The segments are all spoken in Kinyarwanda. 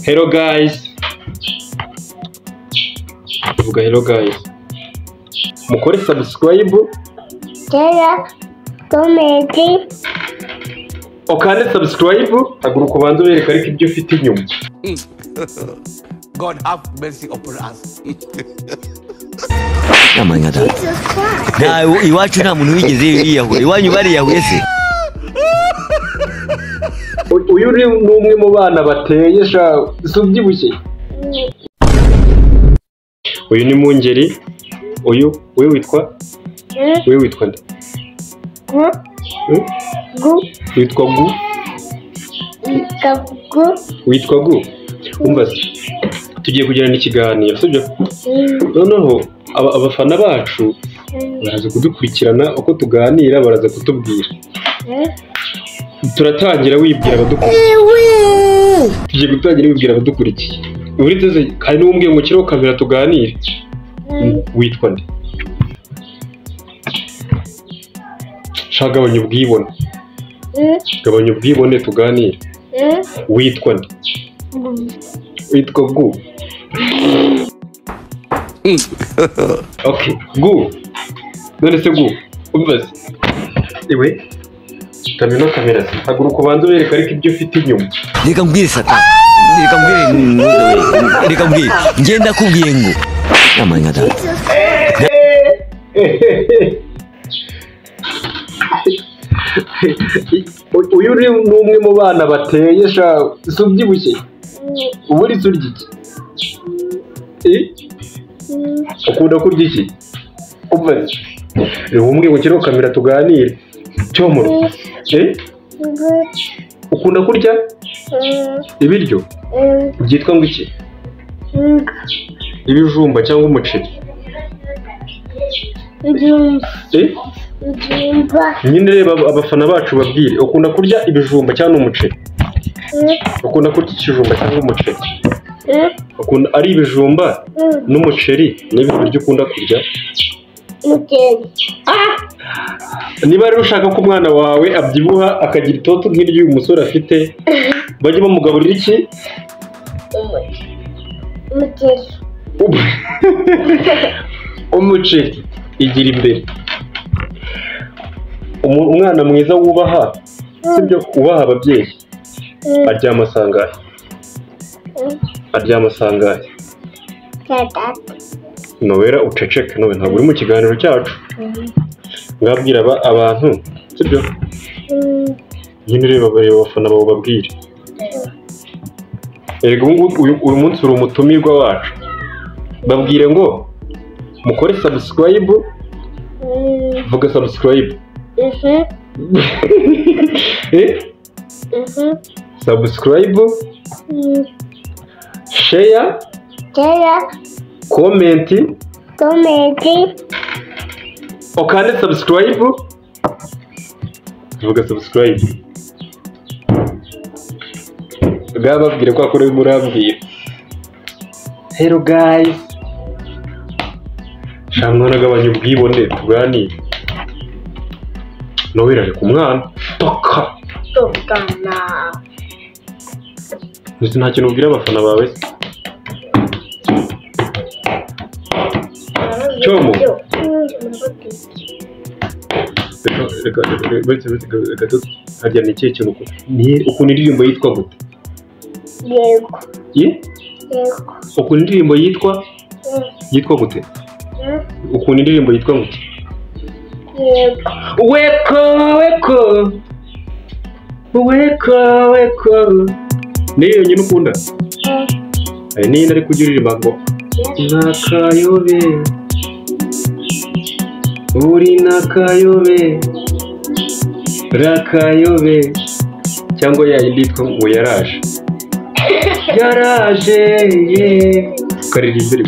Hello guys. Vuga hello guys. Mukore subscribe. Share, comment. Okande subscribe. Haguruka ubanze ubereka ariko ibyo ufite inyuma. God have mercy upon us. Amanyada. Na iwacu nta muntu wigeze yiyahuye. Iwanyu bariyahuye se? Uyu uri umwe mu bana bateye sha subyibushye. Uyu ni Mungeri. Uyu we witwa? We witwa nde? Gu. Witwa Gu? Gu. Witwa Gu? Umva se. Tugiye kugirana ikiganiro, sibyo? Noneho abafana bacu baraza kudukurikirana uko tuganira, baraza kutubwira. Turatangira wibwira abadukurikiye. Tugiye gutangira wibwira abadukurikiye. Uriteze kandi n'umbwiye ngo kiriho kamera tuganire. Witwa nde? Shagabanya ubwibone. Gabanya ubwibone tuganire. Witwa nde? Witwa Gu. Okay, Gu. None se Gu, umbaze. Ewe, tamino kamera se. Haguruka ubanze ubereka ariko ibyo ufite inyuma. Reka mbwire sata. Reka mbwire. Ngenda kubwiye ngo. Amanyada. Uyu uri umwe mu bana bateye sha subyibushye. Uburi surya iki? Ukunda kurya iki? Umvaze. Reba umwe ngo kiriho kamera tuganire. Cyomoro. Ukunda kurya ibiryo? Byitwa ngo iki? Ibijumba cyangwa umuceri? Nyine reba abafana bacu babwire, ukunda kurya ibijumba cyangwa umuceri? Ukunda kurya ikijumba cyangwa umuceri? Ukunda ari ibijumba n'umuceri n'ibindi biryo ukunda kurya? Umuceri. Niba rero ushaka ko umwana wawe abyibuha akagira itoto nk'iryo uyu musore afite, bajye bamugaburira iki? Umuceri. Umuceri igira imbere. Umwana mwiza wubaha, sibyo ubaha ababyeyi. Aryama sangahe? Aryama sangahe? Nowera uceceke, nowe ntabwo uri mu kiganiro cyacu. Ngabwira abantu, sibyo? Nyine reba abafana bawe babwire. Erega uyu munsi uri umutumirwa wacu. Babwire ngo mukore subscribe. Vuga subscribe. Subscribe. Share. Comment. Okande subscribe. Vuga subscribe. Babwire ko akora murambwira. Hello guys. Shamwe nagabanya ubwibone tuganire. Noweraje ku mwana. Tokana. Nzi nta kintu ubwira abafana bawe. Cyomo. Reka harya ni ikihe kintu ukunda indirimbo yitwa gute? Yego. Yego. Ukunda indirimbo yitwa gute? Ukunda indirimbo yitwa gute? Yego. Weko. Niyo nyine ukunda? Niyo nari kujya uririmba ngo nakayobe. Uri nakayobe. Rakayobe. Cyangwa yayindi yitwa ngo yaraje. Yaraje. Ukaririmba iri.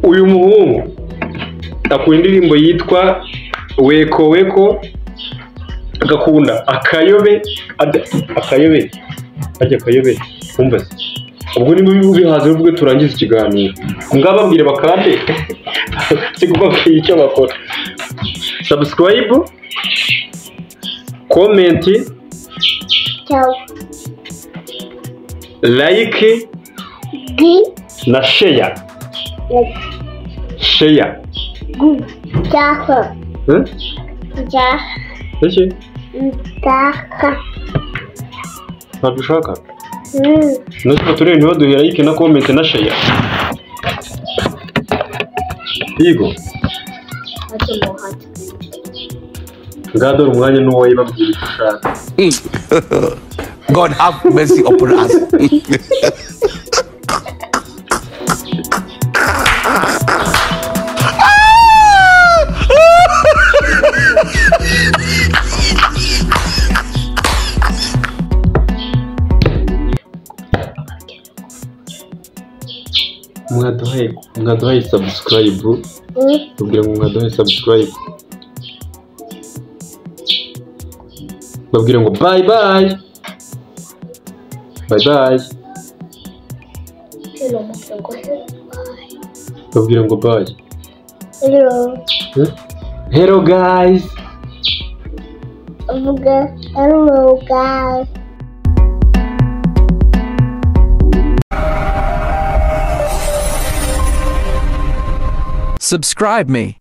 Uyu muhungu akunda indirimbo yitwa Weko. Agakunda akayobe. Ajya akayobe. Umva se. Ubwo ni mubi bihaze ubwo turangiza ikiganiro. Ngababwire bakande. Sigubabwiye icyo bakora. Subscribe. Comment. Ciao. like Gi. na share. Share. Gu. Jaha. Hmm? Jah. Iki? Jaha. Ntabwo ushaka? Natwe turebe ntibaduhe like na comment na share. Yego. Ngadora umwanya n'uwo yibabwira icyo ushaka. God have mercy upon us. Mwaduhaye subscribe. Tubwire ngo mwaduhaye subscribe. Babwire ngo bye bye. Bye bye. Babwire ngo bye. Hello. Hello guys. Hello guys. Subscribe me.